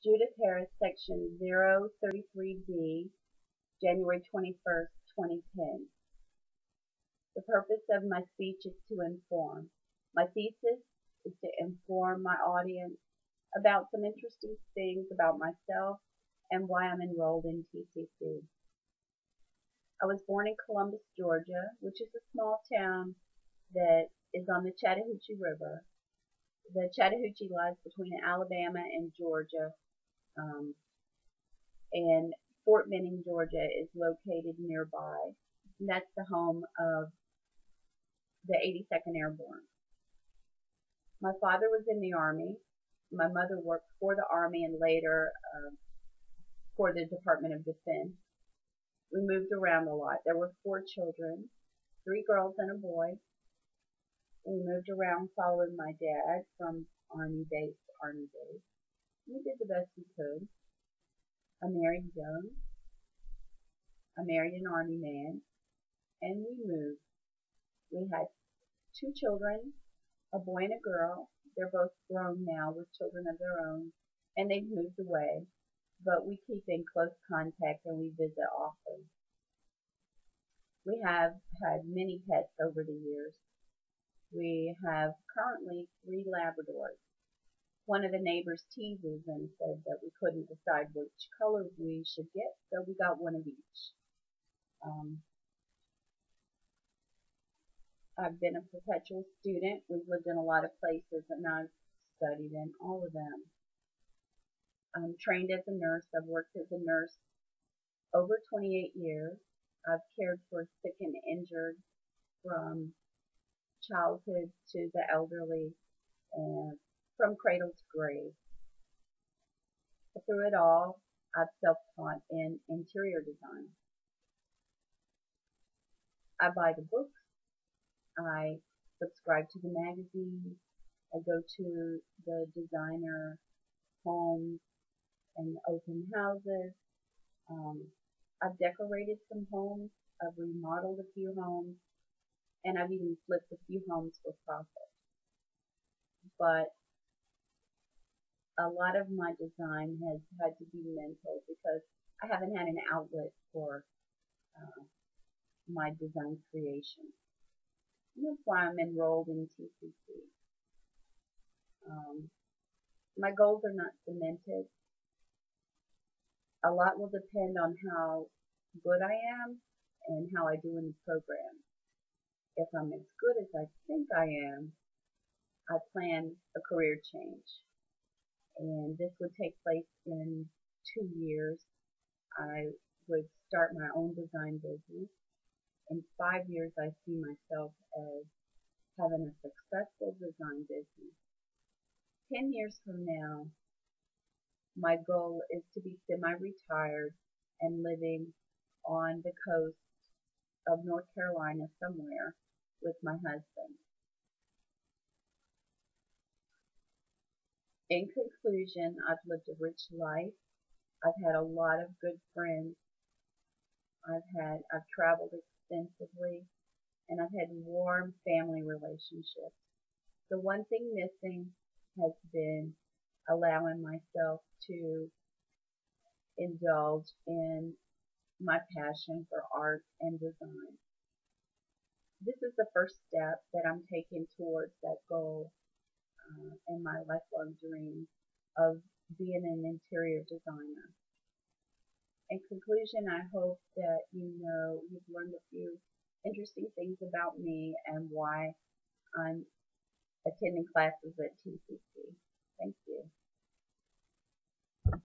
Judith Harris, Section 033B, January 21st, 2010. The purpose of my speech is to inform. My thesis is to inform my audience about some interesting things about myself and why I'm enrolled in TCC. I was born in Columbus, Georgia, which is a small town that is on the Chattahoochee River. The Chattahoochee lies between Alabama and Georgia, um, and Fort Benning, Georgia is located nearby. And that's the home of the 82nd Airborne. My father was in the Army. My mother worked for the Army and later for the Department of Defense. We moved around a lot. There were 4 children, 3 girls and a boy. We moved around following my dad from Army base to Army base. We did the best we could. I married young. I married an Army man, and we moved. We had 2 children, a boy and a girl. They're both grown now with children of their own, and they've moved away, but we keep in close contact and we visit often. We have had many pets over the years. We have currently 3 Labradors. One of the neighbors teases and said that we couldn't decide which color we should get, so we got one of each. I've been a perpetual student. We've lived in a lot of places and I've studied in all of them. I'm trained as a nurse. I've worked as a nurse over 28 years. I've cared for sick and injured from childhood to the elderly and from cradle to grave. Through it all, I've self-taught in interior design. I buy the books. I subscribe to the magazines. I go to the designer homes and open houses. I've decorated some homes. I've remodeled a few homes. And I've even flipped a few homes for profit. But a lot of my design has had to be mental because I haven't had an outlet for my design creation. And that's why I'm enrolled in TCC. My goals are not cemented. A lot will depend on how good I am and how I do in the program. If I'm as good as I think I am, I plan a career change. And this would take place in 2 years. I would start my own design business. In 5 years, I see myself as having a successful design business. 10 years from now, my goal is to be semi-retired and living on the coast of North Carolina somewhere with my husband. In conclusion, I've lived a rich life. I've had a lot of good friends. I've traveled extensively, and I've had warm family relationships. The one thing missing has been allowing myself to indulge in my passion for art and design. This is the first step that I'm taking towards that goal and my lifelong dream of being an interior designer. In conclusion, I hope that you've learned a few interesting things about me and why I'm attending classes at TCC. Thank you.